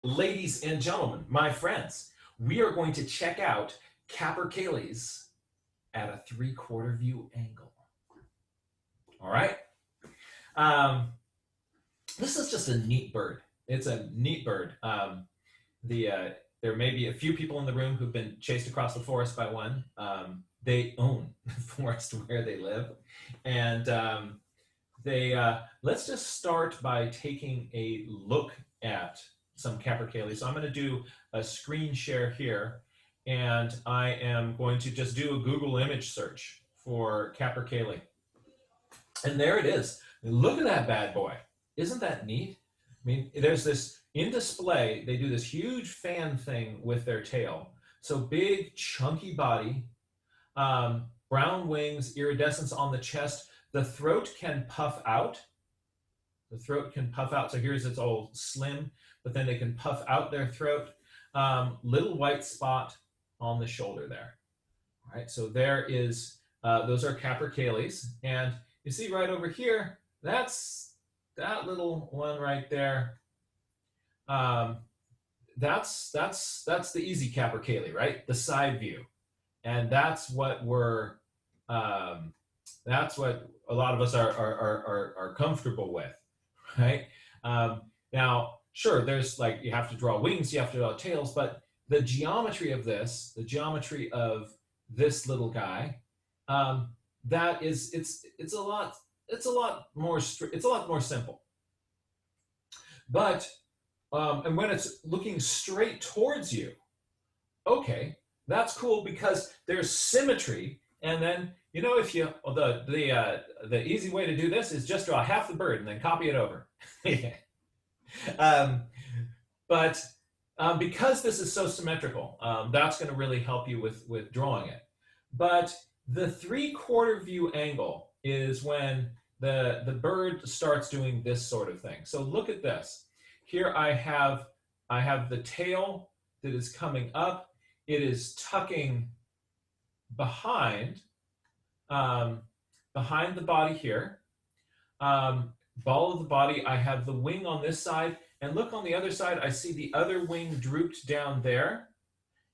Ladies and gentlemen, my friends, we are going to check out Capercaillies at a 3/4 view angle. All right. Um, this is just a neat bird. It's a neat bird. There may be a few people in the room who've been chased across the forest by one. They own the forest where they live, and let's just start by taking a look at some Capercaillie. So I'm going to do a screen share here, and I am going to just do a Google image search for Capercaillie. And there it is. Look at that bad boy. Isn't that neat? I mean, there's this, in display, they do this huge fan thing with their tail. So big, chunky body, brown wings, iridescence on the chest. The throat can puff out. The throat can puff out. So here's its all slim, but then they can puff out their throat. Little white spot on the shoulder there. All right, so there is, those are Capercaillies. And you see right over here, that's that little one right there. That's the easy Capercaillie, right? The side view. And that's what that's what a lot of us are comfortable with, right? Now, sure, there's like, you have to draw wings, you have to draw tails, but the geometry of this, this little guy, that is, it's a lot more simple. But and when it's looking straight towards you, okay, that's cool because there's symmetry. And then, you know, if you, the easy way to do this is just draw half the bird and then copy it over. But because this is so symmetrical, that's going to really help you with drawing it. But the 3/4 view angle is when the bird starts doing this sort of thing. So look at this. Here I have the tail that is coming up. It is tucking behind the body here. Ball of the body, I have the wing on this side, and look on the other side, I see the other wing drooped down there.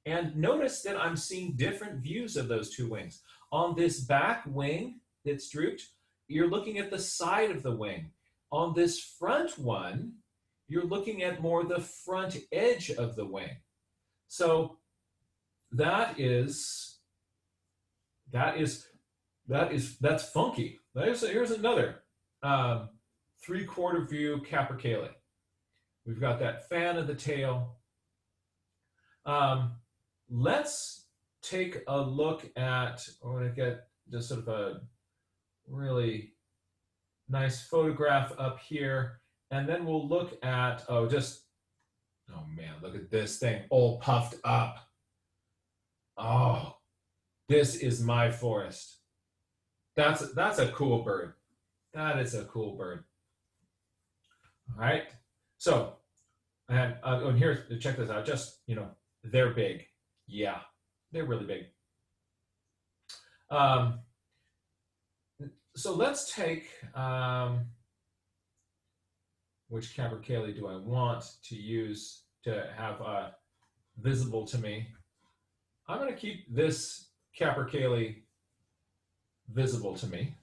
And notice that I'm seeing different views of those two wings. On this back wing that's drooped, you're looking at the side of the wing. On this front one, you're looking at more the front edge of the wing. So that's funky. Here's another 3/4 view Capercaillie. We've got that fan of the tail. Let's take a look at, I want to get just sort of a really nice photograph up here, and then we'll look at, oh man, look at this thing all puffed up. Oh, this is my forest. That's a cool bird. That is a cool bird. All right, so, and here, check this out, just, you know, they're big. Yeah, they're really big. So let's take, which Capercaillie do I want to use to have visible to me? I'm going to keep this Capercaillie visible to me.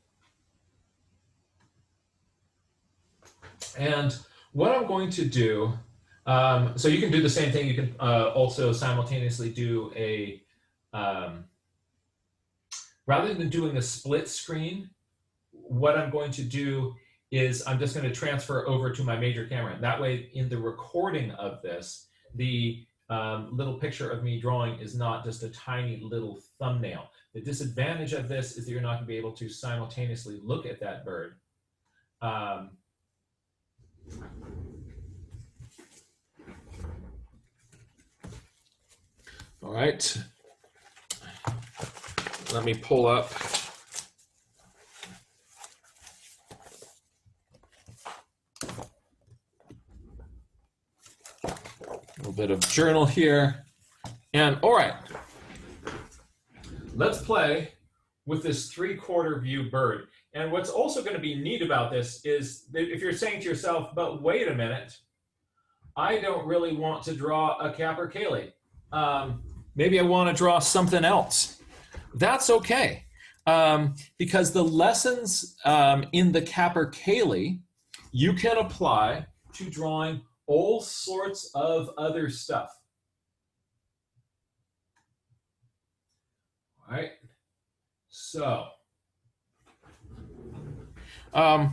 And what I'm going to do, so you can do the same thing. You can also simultaneously do a, rather than doing a split screen, what I'm going to do is I'm just going to transfer over to my major camera. That way, in the recording of this, the little picture of me drawing is not just a tiny little thumbnail. The disadvantage of this is that you're not going to be able to simultaneously look at that bird. All right, let me pull up a little bit of journal here. And all right, let's play with this 3/4 view bird. And what's also going to be neat about this is that if you're saying to yourself, but wait a minute, I don't really want to draw a Capercaillie. Maybe I want to draw something else. That's okay. Because the lessons in the Capercaillie you can apply to drawing all sorts of other stuff. All right. So, how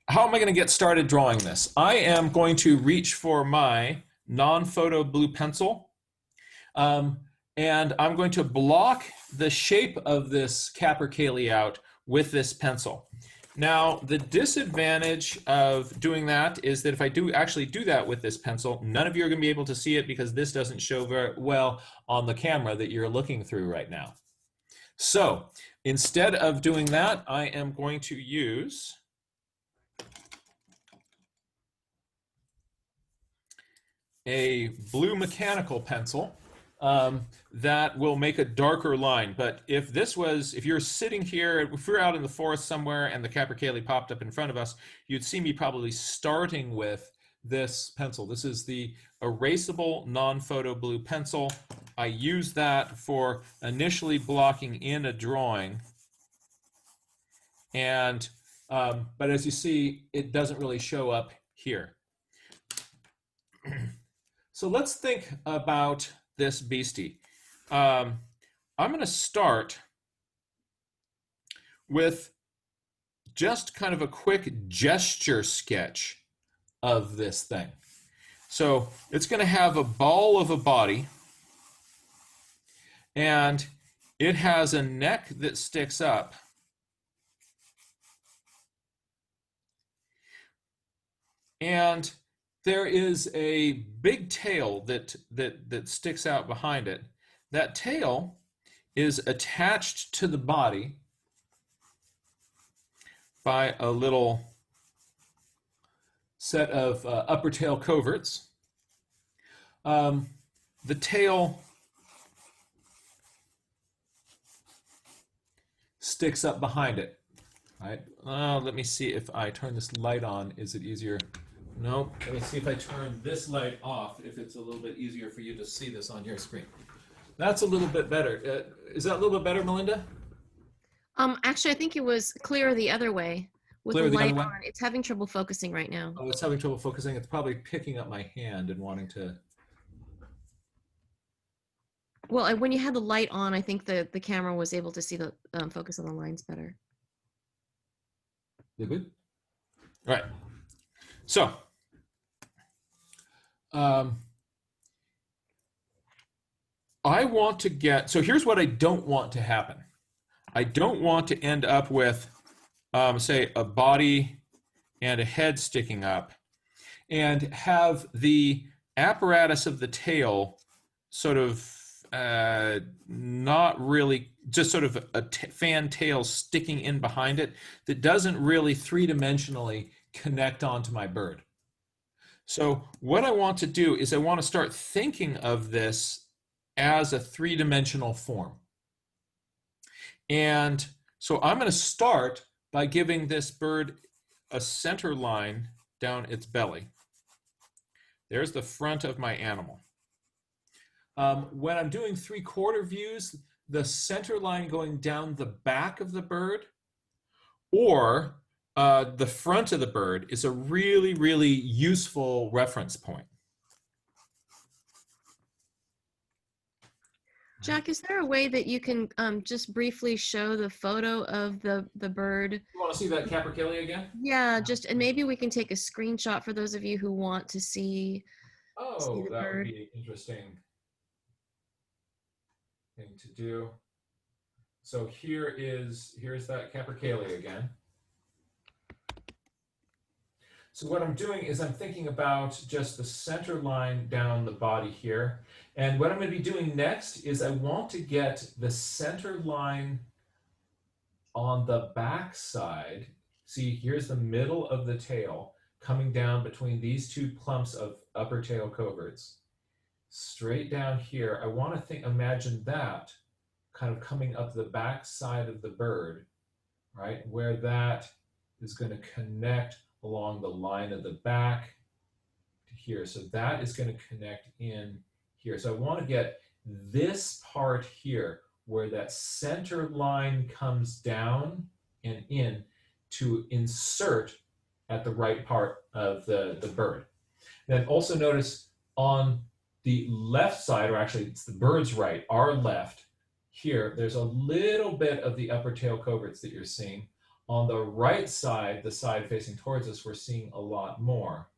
am I going to get started drawing this? I am going to reach for my non-photo blue pencil. And I'm going to block the shape of this Capercaillie out with this pencil. Now, the disadvantage of doing that is that if I do actually do that with this pencil, none of you are going to be able to see it because this doesn't show very well on the camera that you're looking through right now. So instead of doing that, I am going to use a blue mechanical pencil that will make a darker line. But if you're sitting here, if we're out in the forest somewhere and the Capercaillie popped up in front of us, you'd see me probably starting with this pencil. This is the erasable non-photo blue pencil. I use that for initially blocking in a drawing. And, but as you see, it doesn't really show up here. So let's think about this beastie. I'm going to start with just kind of a quick gesture sketch of this thing. So it's going to have a ball of a body, and it has a neck that sticks up. And there is a big tail that sticks out behind it. That tail is attached to the body by a little set of upper tail coverts. The tail sticks up behind it. Right? Let me see if I turn this light on. Is it easier? No. Let me see if I turn this light off, if it's a little bit easier for you to see this on your screen. That's a little bit better. Is that a little bit better, Melinda? Actually, I think it was clear the other way with the light on. It's having trouble focusing right now. Oh, it's having trouble focusing. It's probably picking up my hand and wanting to. Well, when you had the light on, I think the camera was able to see the focus on the lines better. You good? All right. So, I want to get, so here's what I don't want to happen. I don't want to end up with, say, a body and a head sticking up and have the apparatus of the tail sort of not really, just sort of a fan tail sticking in behind it that doesn't really three-dimensionally connect onto my bird. So what I want to do is I want to start thinking of this as a three-dimensional form. And so I'm going to start by giving this bird a center line down its belly. There's the front of my animal. When I'm doing three-quarter views, the center line going down the back of the bird or the front of the bird is a really, really useful reference point. Jack, is there a way that you can just briefly show the photo of the bird? You want to see that Capercaillie again? Yeah, and maybe we can take a screenshot for those of you who want to see. Oh, that would be an interesting thing to do. So here's that Capercaillie again. So what I'm doing is I'm thinking about just the center line down the body here. And what I'm going to be doing next is I want to get the center line on the back side. See, here's the middle of the tail coming down between these two clumps of upper tail coverts. Straight down here, I want to imagine that kind of coming up the back side of the bird, right? Where that is going to connect along the line of the back to here. So that is going to connect in here. So I want to get this part here where that center line comes down and in to insert at the right part of the bird. Then also notice on the left side, or actually it's the bird's right, our left, here, there's a little bit of the upper tail coverts that you're seeing. On the right side, the side facing towards us, we're seeing a lot more.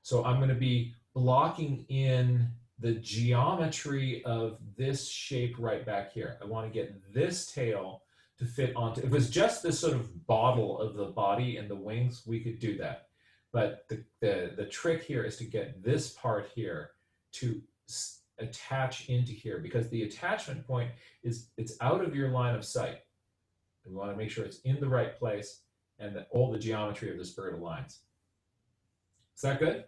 So I'm going to be blocking in the geometry of this shape right back here. I want to get this tail to fit onto, if it was just this sort of bottle of the body and the wings, we could do that. But the trick here is to get this part here to attach into here, because the attachment point is, it's out of your line of sight. We want to make sure it's in the right place and that all the geometry of this bird aligns. Is that good?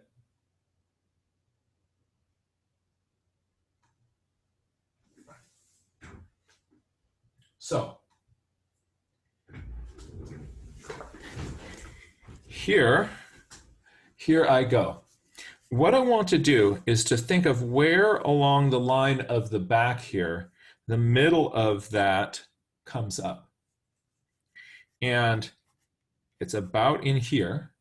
So here I go. What I want to do is to think of where along the line of the back here, the middle of that comes up. And it's about in here.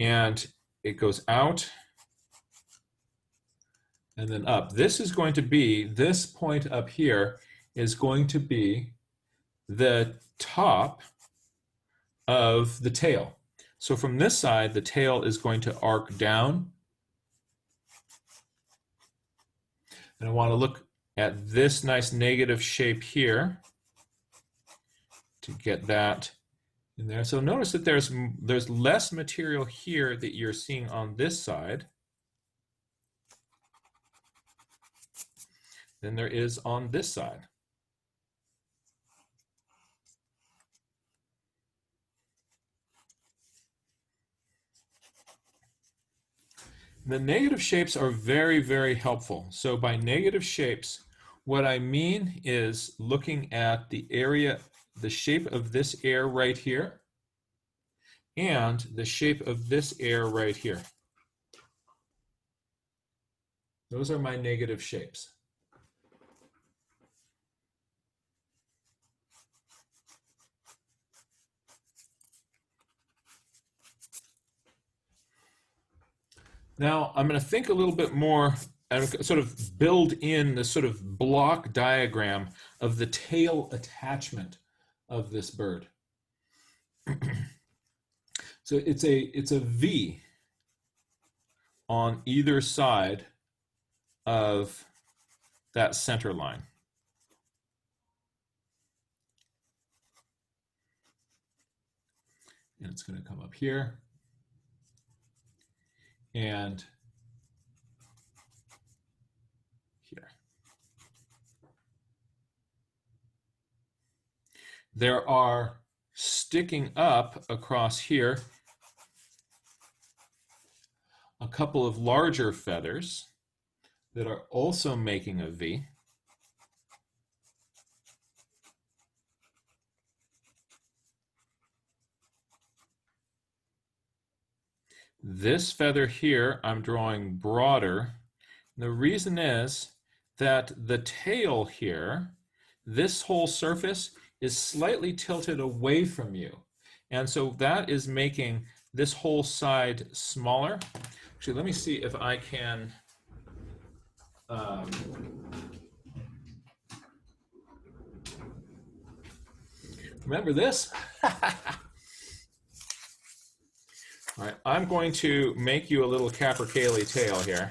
And it goes out and then up. This is going to be, this point up here is going to be the top of the tail. So from this side, the tail is going to arc down. And I want to look at this nice negative shape here to get that in there. So notice that there's less material here that you're seeing on this side than there is on this side. The negative shapes are very, very helpful. So by negative shapes, what I mean is looking at the area, the shape of this air right here, and the shape of this air right here. Those are my negative shapes. Now, I'm going to think a little bit more and sort of build in this sort of block diagram of the tail attachment of this bird. So it's a V on either side of that center line. And it's going to come up here. And here. There are sticking up across here a couple of larger feathers that are also making a V. This feather here, I'm drawing broader. The reason is that the tail here, this whole surface is slightly tilted away from you. And so that is making this whole side smaller. Actually, let me see if I can remember this? All right, I'm going to make you a little Capercaillie tail here.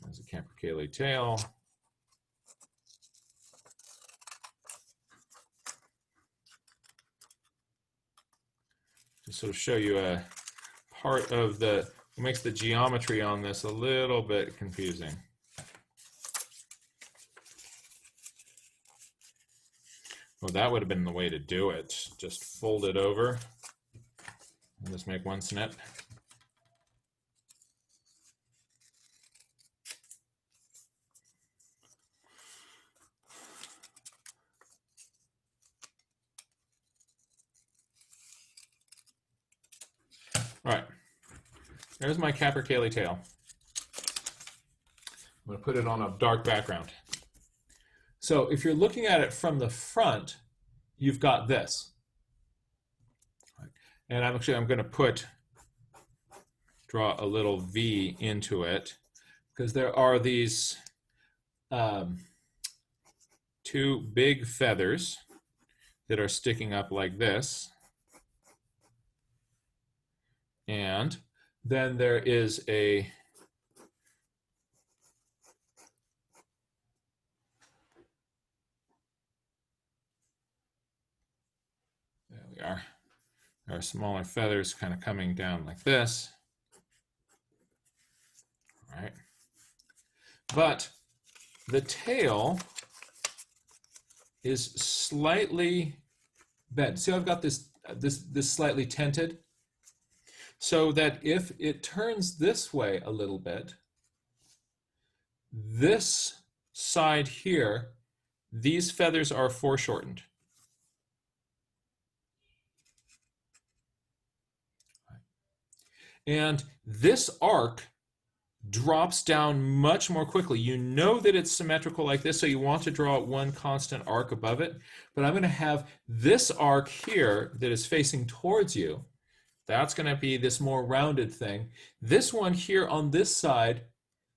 There's a Capercaillie tail. Just sort of show you a part of what makes the geometry on this a little bit confusing. Well, that would have been the way to do it. Just fold it over and just make one snip. There's my Capercaillie tail. I'm going to put it on a dark background. So if you're looking at it from the front, you've got this. And I'm going to draw a little V into it, because there are these two big feathers that are sticking up like this. And then there is a there we are. There are smaller feathers kind of coming down like this. All right. But the tail is slightly bent. See, I've got this slightly tented, so that if it turns this way a little bit, this side here, these feathers are foreshortened. And this arc drops down much more quickly. You know that it's symmetrical like this, so you want to draw one constant arc above it. But I'm going to have this arc here that is facing towards you. That's going to be this more rounded thing. This one here on this side,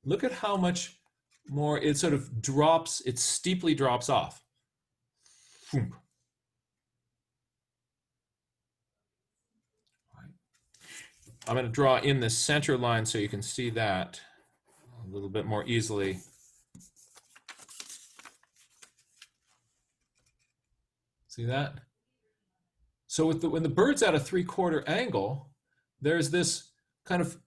look at how much more it sort of drops, it steeply drops off. Boom. I'm going to draw in the center line so you can see that a little bit more easily. See that? So when the bird's at a 3/4 angle, there's this kind of,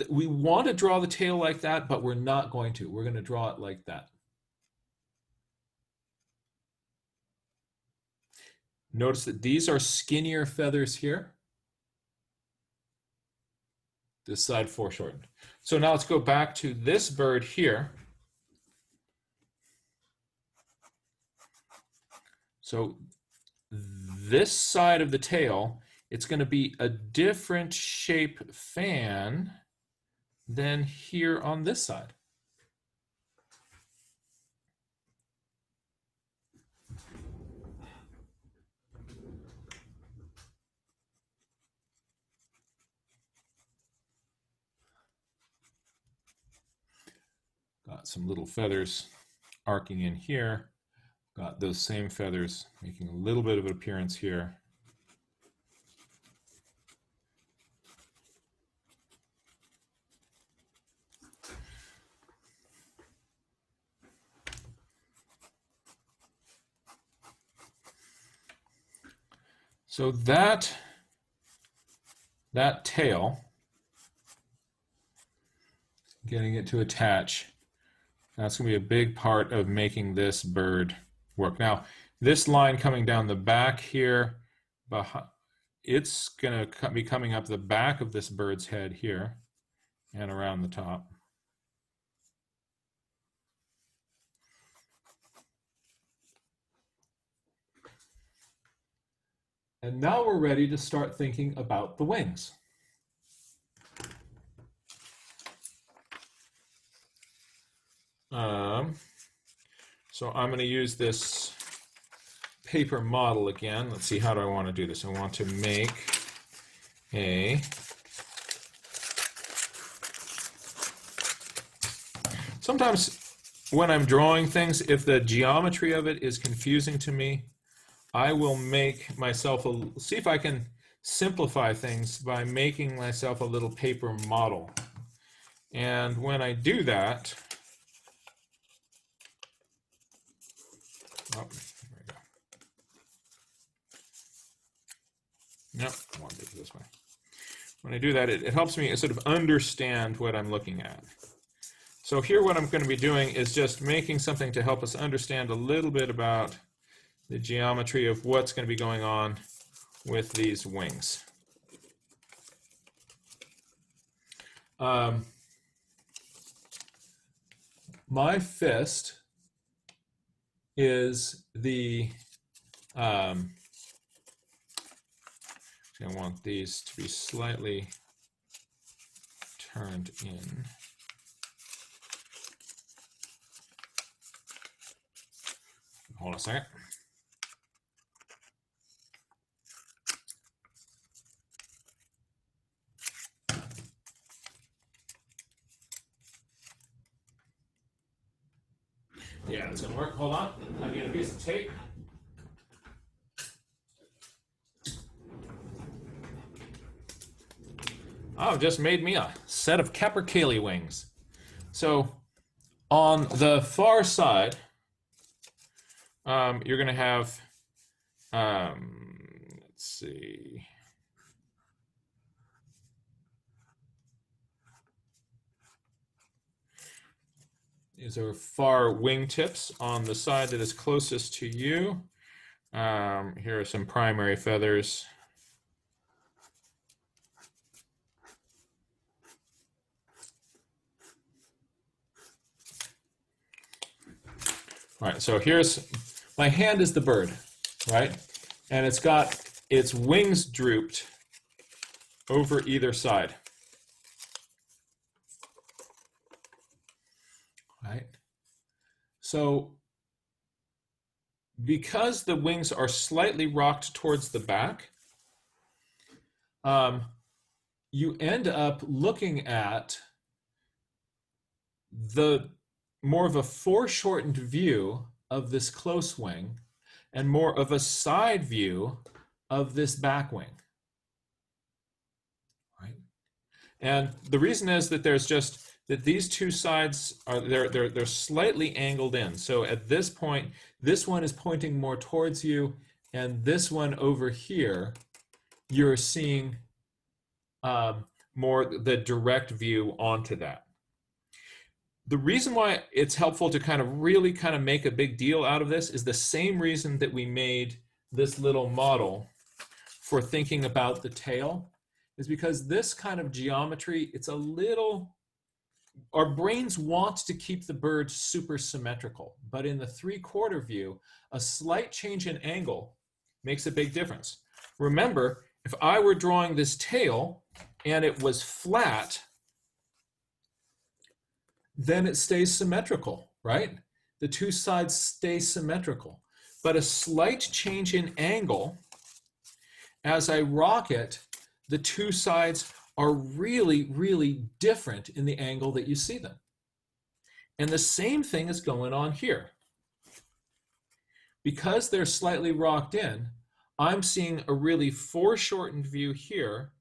we want to draw the tail like that, but we're not going to. We're going to draw it like that. Notice that these are skinnier feathers here. This side foreshortened. So now let's go back to this bird here. So this side of the tail, it's going to be a different shape fan than here on this side. Got some little feathers arcing in here. Got those same feathers making a little bit of an appearance here. So that tail, getting it to attach, that's going to be a big part of making this bird work. Now, this line coming down the back here, it's going to be coming up the back of this bird's head here and around the top. And now we're ready to start thinking about the wings. So I'm going to use this paper model again. Let's see, how do I want to do this? I want to make a sometimes when I'm drawing things, if the geometry of it is confusing to me, I will make myself see if I can simplify things by making myself a little paper model. And when I do that, oh, there we go. No, I want to do it this way. When I do that, it helps me sort of understand what I'm looking at. So here what I'm going to be doing is just making something to help us understand a little bit about the geometry of what's going to be going on with these wings. My fist is the, I want these to be slightly turned in. Hold on a second. Yeah, it's gonna work. Hold on. I need a piece of tape. Oh, just made me a set of Capercaillie wings. So on the far side, you're gonna have, let's see. These are far wingtips on the side that is closest to you. Here are some primary feathers. All right, so here's, my hand is the bird, right? And it's got its wings drooped over either side. Right? So because the wings are slightly rocked towards the back, you end up looking at the more of a foreshortened view of this close wing and more of a side view of this back wing. Right? And the reason is that there's just that these two sides are they're slightly angled in. So at this point, this one is pointing more towards you, and this one over here, you're seeing more the direct view onto that. The reason why it's helpful to kind of really kind of make a big deal out of this is the same reason that we made this little model for thinking about the tail, is because this kind of geometry, it's a little, our brains want to keep the bird super symmetrical, but in the 3/4 view, a slight change in angle makes a big difference. Remember, if I were drawing this tail and it was flat, then it stays symmetrical, right? The two sides stay symmetrical. But a slight change in angle, as I rock it, the two sides are really, really different in the angle that you see them. And the same thing is going on here. Because they're slightly rocked in, I'm seeing a really foreshortened view here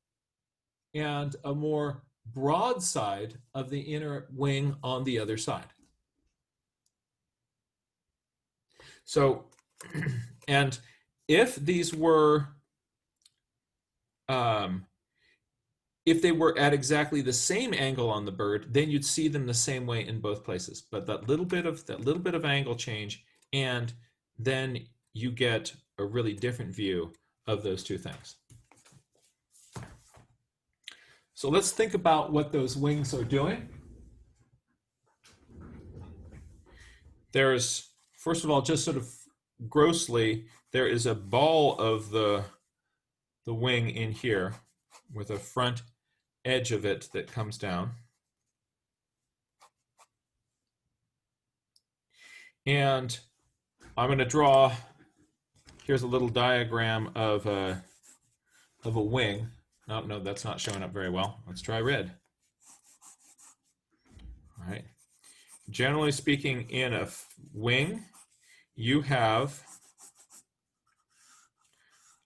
and a more broad side of the inner wing on the other side. So, and if these were, if they were at exactly the same angle on the bird, then you'd see them the same way in both places. But that little bit of angle change, and then you get a really different view of those two things. So let's think about what those wings are doing. There's, first of all, just sort of grossly, there is a ball of the wing in here with a front edge of it that comes down. And I'm going to draw, here's a little diagram of a wing. No, that's not showing up very well. Let's try red. All right. Generally speaking, in a wing, you have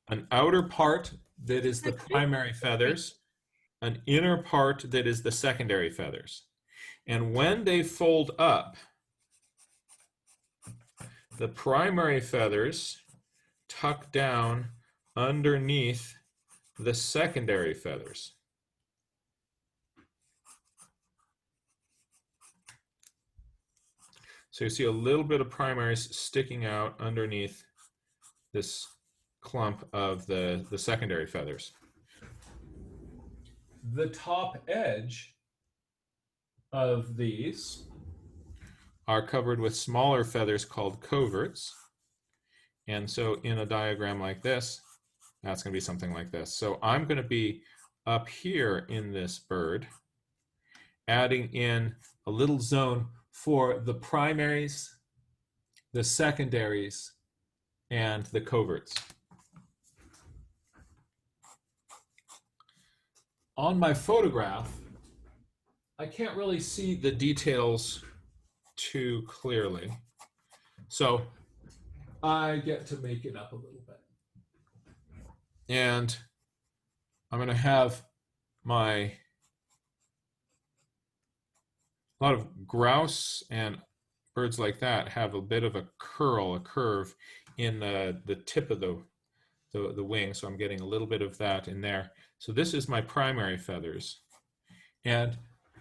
an outer part that is the primary feathers, an inner part that is the secondary feathers. And when they fold up, the primary feathers tuck down underneath the secondary feathers. So you see a little bit of primaries sticking out underneath this clump of the secondary feathers. The top edge of these are covered with smaller feathers called coverts. And so in a diagram like this, that's going to be something like this. So I'm going to be up here in this bird, adding in a little zone for the primaries, the secondaries, and the coverts. On my photograph, I can't really see the details too clearly, so I get to make it up a little bit. And I'm going to have a lot of grouse and birds like that have a bit of a curve in the tip of the wing, so I'm getting a little bit of that in there. So this is my primary feathers, and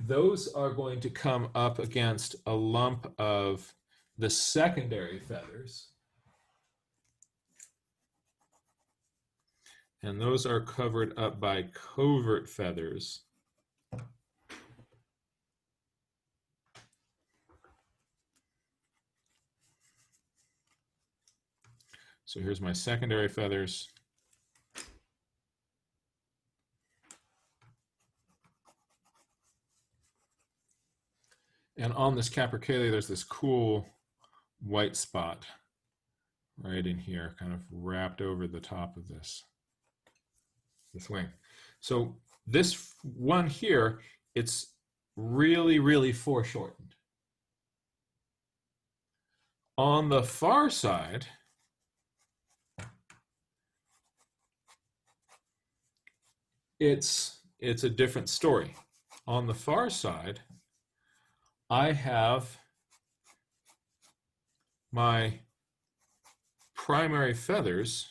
those are going to come up against a lump of the secondary feathers, and those are covered up by covert feathers. So here's my secondary feathers. And on this Capercaillie, there's this cool white spot right in here, kind of wrapped over the top of this wing. So this one here, it's really, really foreshortened. On the far side, it's a different story. On the far side, I have my primary feathers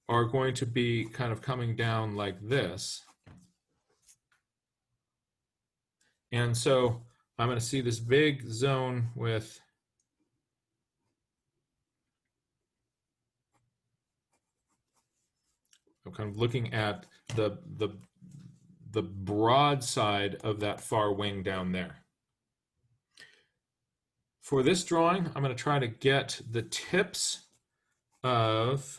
are going to be kind of coming down like this. And so I'm going to see this big zone with I'm kind of looking at the broad side of that far wing down there. For this drawing, I'm going to try to get the tips of,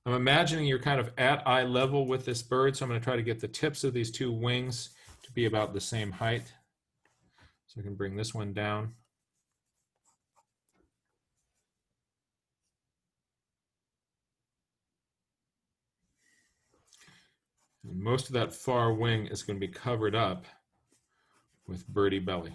I'm imagining you're kind of at eye level with this bird, so I'm going to try to get the tips of these two wings to be about the same height. So I can bring this one down. And most of that far wing is going to be covered up with birdie belly.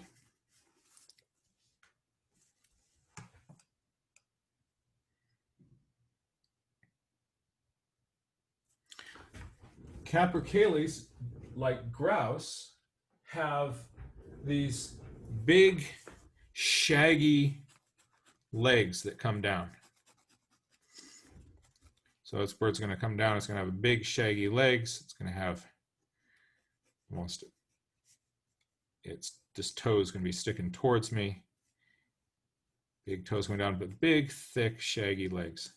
Capercaillies, like grouse, have these big, shaggy legs that come down. So this bird's going to come down, it's going to have big, shaggy legs. It's going to have almost, this toe is going to be sticking towards me. Big toes going down, but big, thick, shaggy legs.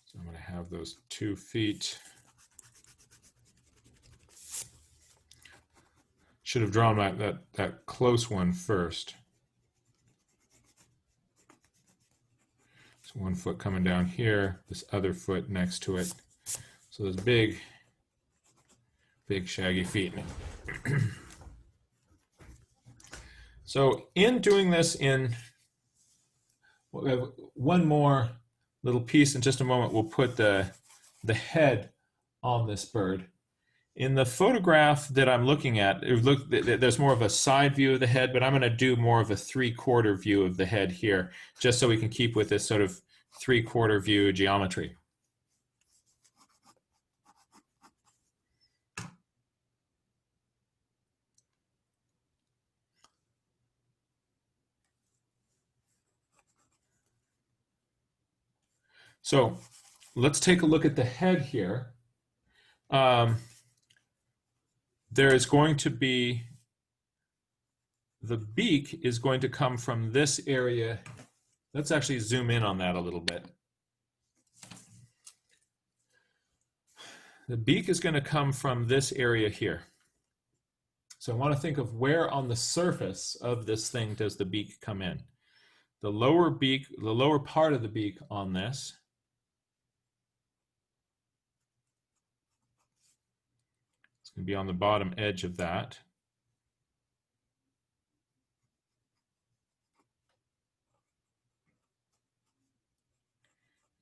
So I'm going to have those 2 feet. Should have drawn that close one first. So 1 foot coming down here, this other foot next to it. So those big, big shaggy feet. So in doing this, we'll have one more little piece in just a moment. We'll put the head on this bird. In the photograph that I'm looking at, there's more of a side view of the head, but I'm going to do more of a 3/4 view of the head here, just so we can keep with this sort of 3/4 view geometry. So let's take a look at the head here. There is going to be, the beak is going to come from this area. Let's actually zoom in on that a little bit. The beak is going to come from this area here. So I want to think of where on the surface of this thing does the beak come in. The lower beak, the lower part of the beak on this is going to be on the bottom edge of that.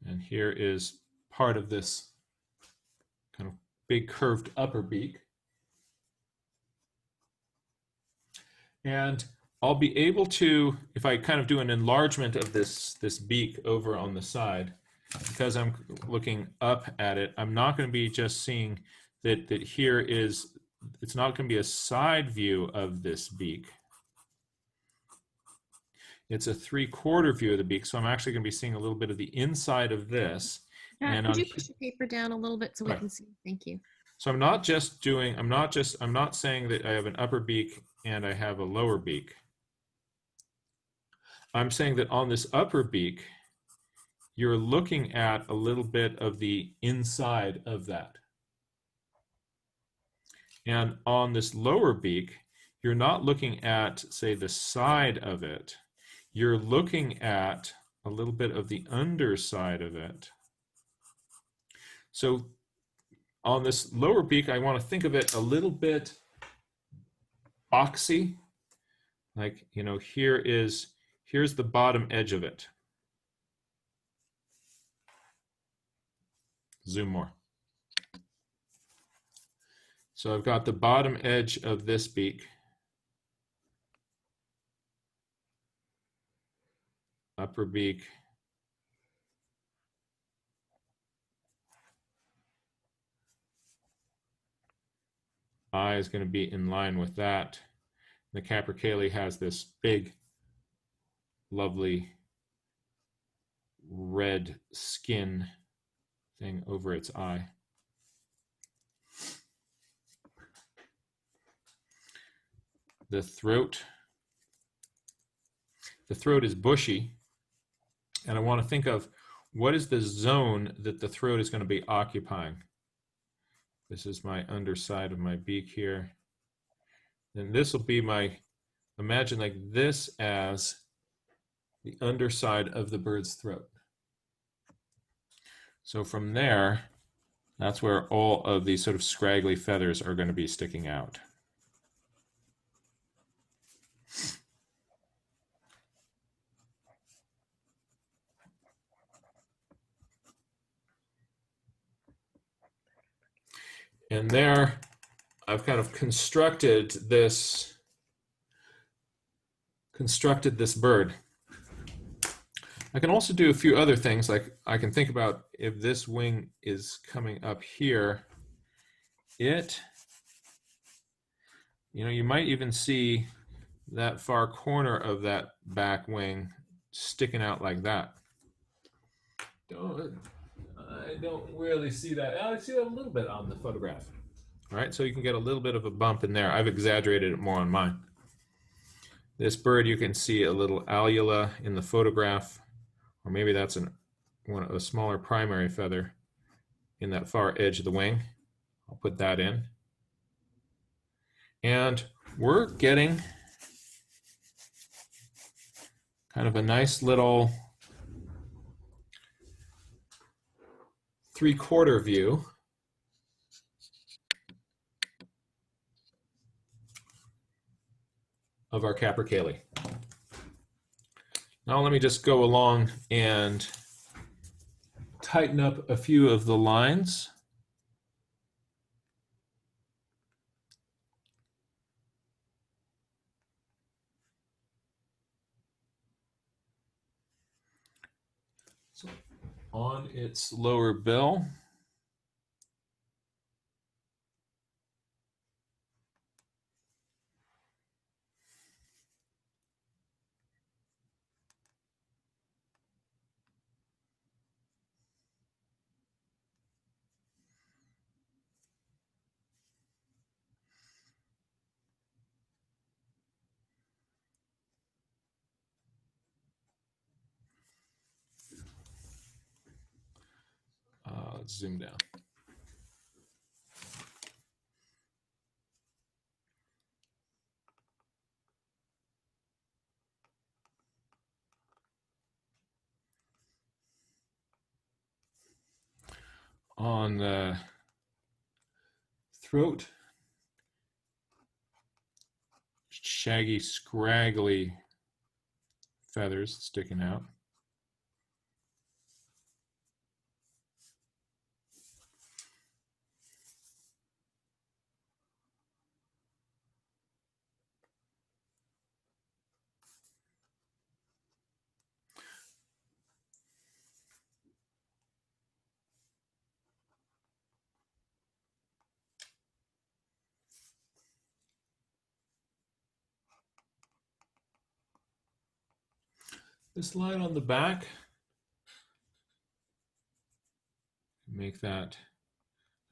And here is part of this kind of big curved upper beak. And I'll be able to, if I kind of do an enlargement of this beak over on the side, because I'm looking up at it, I'm not going to be just seeing that here is, it's not going to be a side view of this beak. It's a 3/4 view of the beak, so I'm actually going to be seeing a little bit of the inside of this. And could you push the paper down a little bit so we can see? Thank you. So I'm not saying that I have an upper beak and I have a lower beak. I'm saying that on this upper beak, you're looking at a little bit of the inside of that. And on this lower beak, you're not looking at, say, the side of it. You're looking at a little bit of the underside of it. So on this lower beak, I want to think of it a little bit boxy. Like, you know, here's the bottom edge of it. Zoom more. So I've got the bottom edge of this beak. Upper beak. Eye is going to be in line with that. The Capercaillie has this big, lovely red skin thing over its eye. The throat is bushy, and I want to think of what is the zone that the throat is going to be occupying. This is my underside of my beak here. And this will be my, imagine like this as the underside of the bird's throat. So from there, that's where all of these sort of scraggly feathers are going to be sticking out. And there, I've kind of constructed this bird. I can also do a few other things, like I can think about if this wing is coming up here, you know, you might even see that far corner of that back wing sticking out like that. I don't really see that. I see that a little bit on the photograph. All right, so you can get a little bit of a bump in there. I've exaggerated it more on mine. This bird, you can see a little alula in the photograph, or maybe that's a smaller primary feather in that far edge of the wing. I'll put that in. And we're getting kind of a nice little 3/4 view of our Capercaillie. Now let me just go along and tighten up a few of the lines. So on its lower bill, let's zoom down. on the throat. Shaggy, scraggly feathers sticking out. This line on the back, make that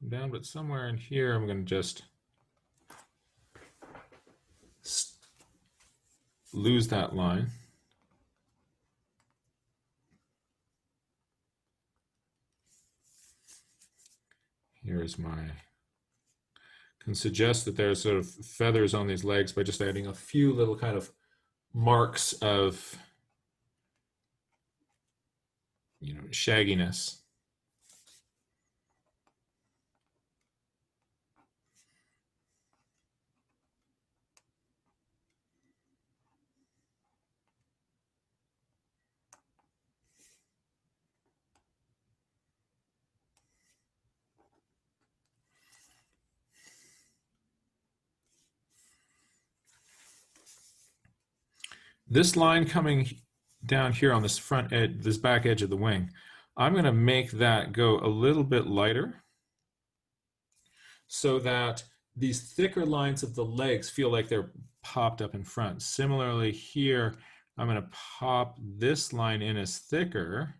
come down, but somewhere in here, I'm going to just lose that line. Here's my, can suggest that there's sort of feathers on these legs by just adding a few little kind of marks of, shagginess. This line coming down here on this front edge, this back edge of the wing, I'm going to make that go a little bit lighter so that these thicker lines of the legs feel like they're popped up in front. Similarly here, I'm going to pop this line in as thicker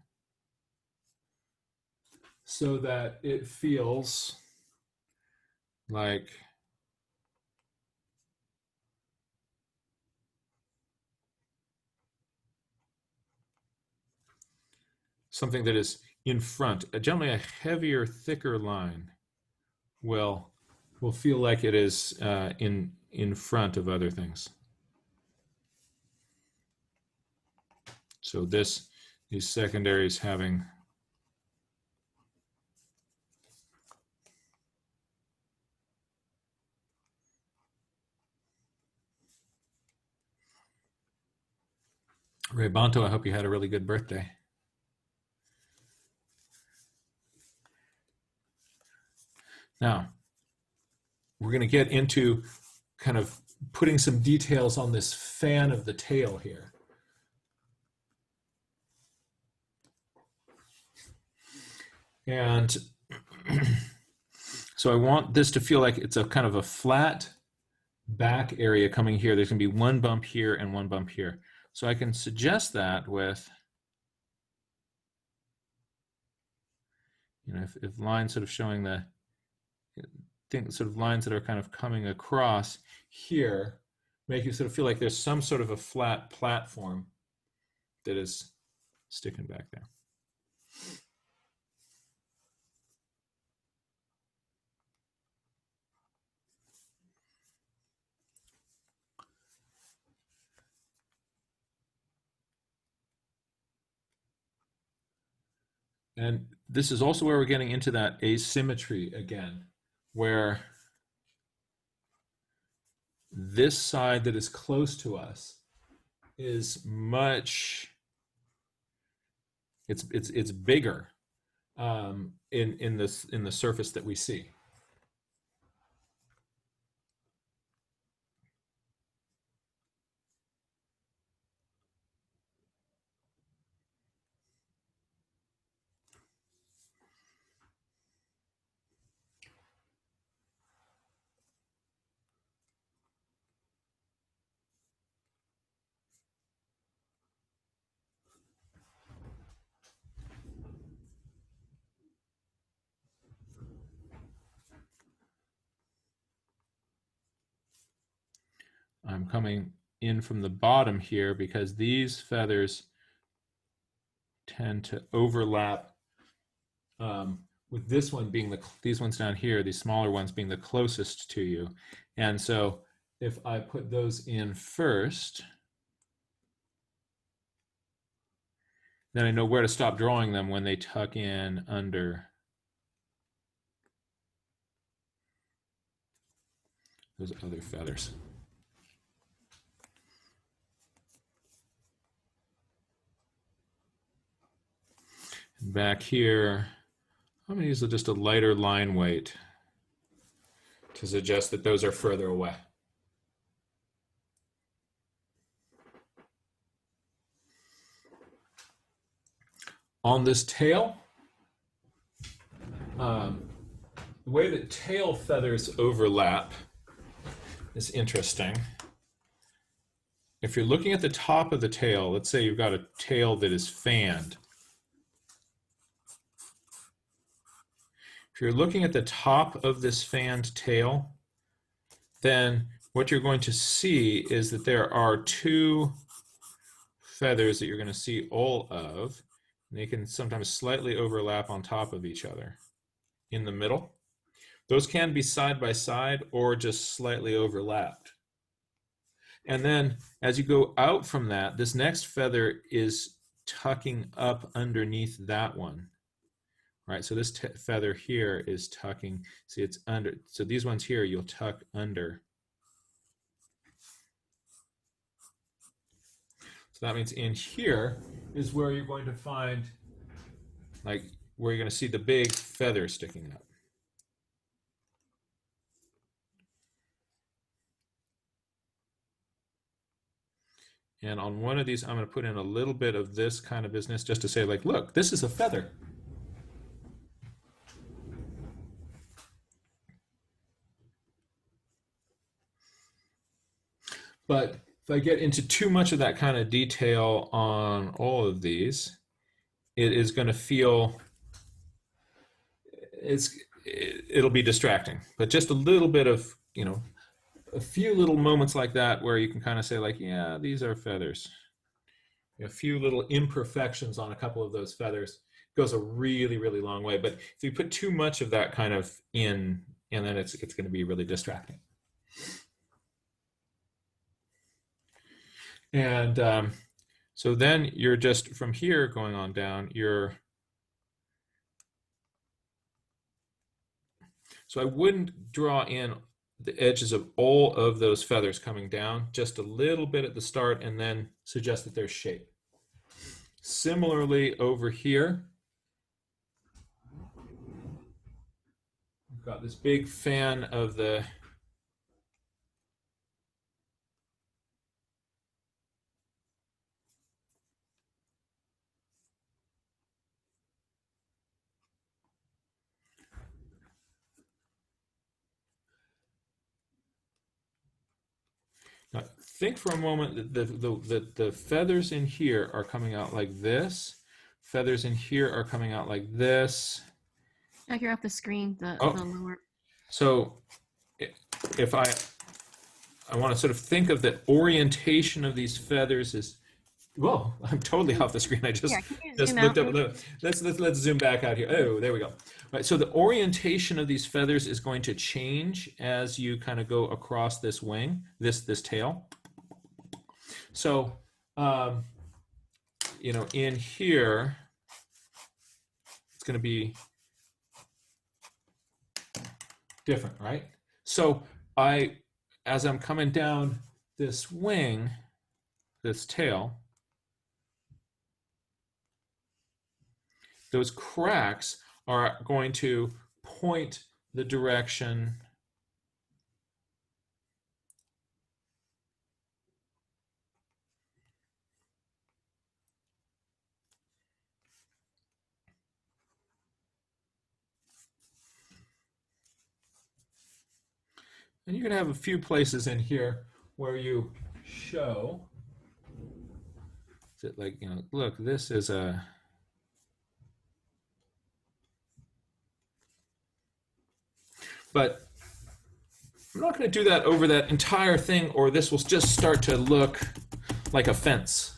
so that it feels like something that is in front. Generally, a heavier, thicker line will feel like it is in front of other things. So these secondaries having Ray Bonto, I hope you had a really good birthday. Now, we're going to get into kind of putting some details on this fan of the tail here. And so I want this to feel like it's a kind of a flat back area coming here. There's going to be one bump here and one bump here. So I can suggest that with, if lines sort of showing the sort of lines that are kind of coming across here, make you sort of feel like there's some sort of a flat platform that is sticking back there. And this is also where we're getting into that asymmetry again, where this side that is close to us is much, it's bigger in the surface that we see. I'm coming in from the bottom here because these feathers tend to overlap with this one being these ones down here, these smaller ones being the closest to you. And so if I put those in first, then I know where to stop drawing them when they tuck in under those other feathers. And back here, I'm going to use just a lighter line weight to suggest that those are further away. On this tail, the way that tail feathers overlap is interesting. If you're looking at the top of the tail, let's say you've got a tail that is fanned. If you're looking at the top of this fanned tail, then what you're going to see is that there are two feathers that you're going to see all of. And they can sometimes slightly overlap on top of each other in the middle. Those can be side by side or just slightly overlapped. And then as you go out from that, this next feather is tucking up underneath that one. Right, so this feather here is tucking, see it's under, so these ones here you'll tuck under. So that means in here is where you're going to find, like, where you're going to see the big feather sticking up. And on one of these, I'm going to put in a little bit of this kind of business just to say, like, look, this is a feather. But if I get into too much of that kind of detail on all of these, it is going to feel, it'll be distracting. But just a little bit of, you know, a few little moments like that where you can kind of say, like, yeah, these are feathers. A few little imperfections on a couple of those feathers goes a really, really long way. But if you put too much of that kind of in, and then it's going to be really distracting. And so then you're just from here going on down, so I wouldn't draw in the edges of all of those feathers coming down, just a little bit at the start and then suggest that there's shape. Similarly over here, we've got this big fan of the Now, think for a moment that the feathers in here are coming out like this. Feathers in here are coming out like this. Back here off the screen, the lower. So if I want to sort of think of the orientation of these feathers is, whoa, I'm totally off the screen. I just looked up. Let's zoom back out here. Oh, there we go. Right, so the orientation of these feathers is going to change as you kind of go across this wing, this tail. So, you know, in here, it's going to be different, right? So as I'm coming down this wing, this tail, those cracks are going to point the direction and you're going to have a few places in here where you show that, like, you know, look, this is a but I'm not going to do that over that entire thing, or this will just start to look like a fence.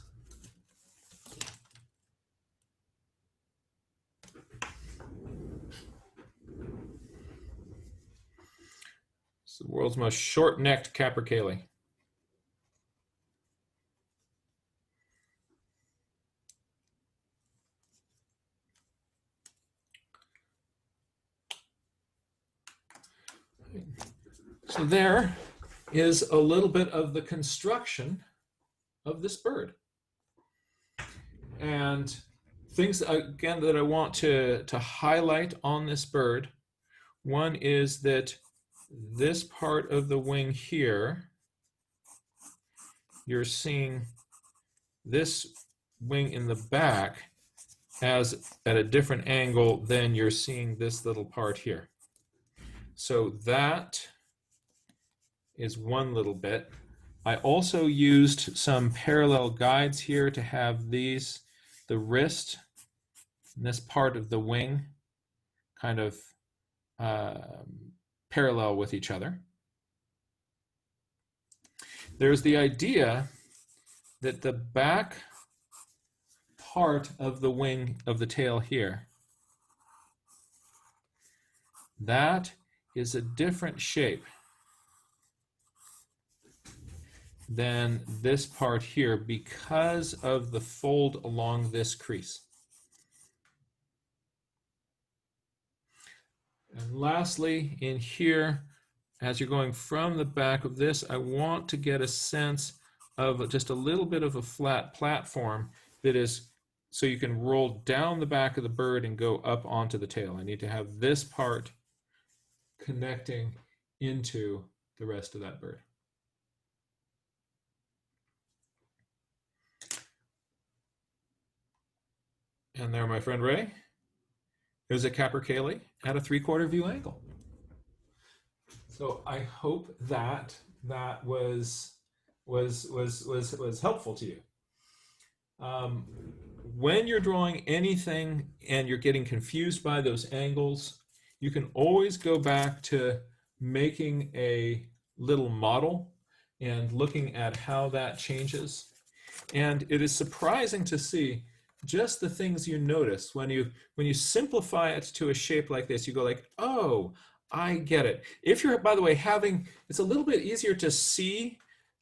It's the world's most short-necked Capercaillie. So there, is a little bit of the construction of this bird. And things, again, that I want to highlight on this bird. One is that this part of the wing here, you're seeing this wing in the back as at a different angle than you're seeing this little part here. So that is one little bit. I also used some parallel guides here to have these, the wrist, and this part of the wing kind of parallel with each other. There's the idea that the back part of the wing of the tail here, that is a different shape than this part here because of the fold along this crease. And lastly, in here, as you're going from the back of this, I want to get a sense of just a little bit of a flat platform that is, so you can roll down the back of the bird and go up onto the tail. I need to have this part connecting into the rest of that bird. And there, my friend Ray, there's a Capercaillie at a 3/4 view angle. So I hope that that was helpful to you. When you're drawing anything and you're getting confused by those angles, you can always go back to making a little model and looking at how that changes. And it is surprising to see just the things you notice when you simplify it to a shape like this. You go like, oh, I get it. If you're, by the way, it's a little bit easier to see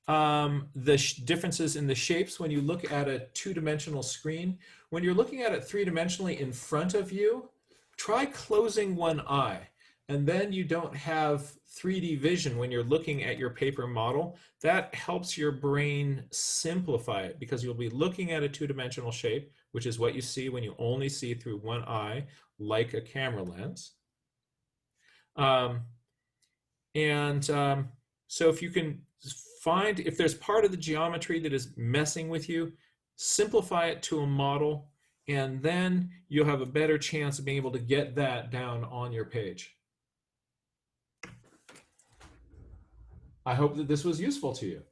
the differences in the shapes when you look at a 2-dimensional screen. When you're looking at it 3-dimensionally in front of you, try closing one eye, and then you don't have 3D vision when you're looking at your paper model. That helps your brain simplify it because you'll be looking at a 2-dimensional shape, which is what you see when you only see through one eye, like a camera lens. So if you can find, if there's part of the geometry that is messing with you, simplify it to a model, and then you'll have a better chance of being able to get that down on your page. I hope that this was useful to you.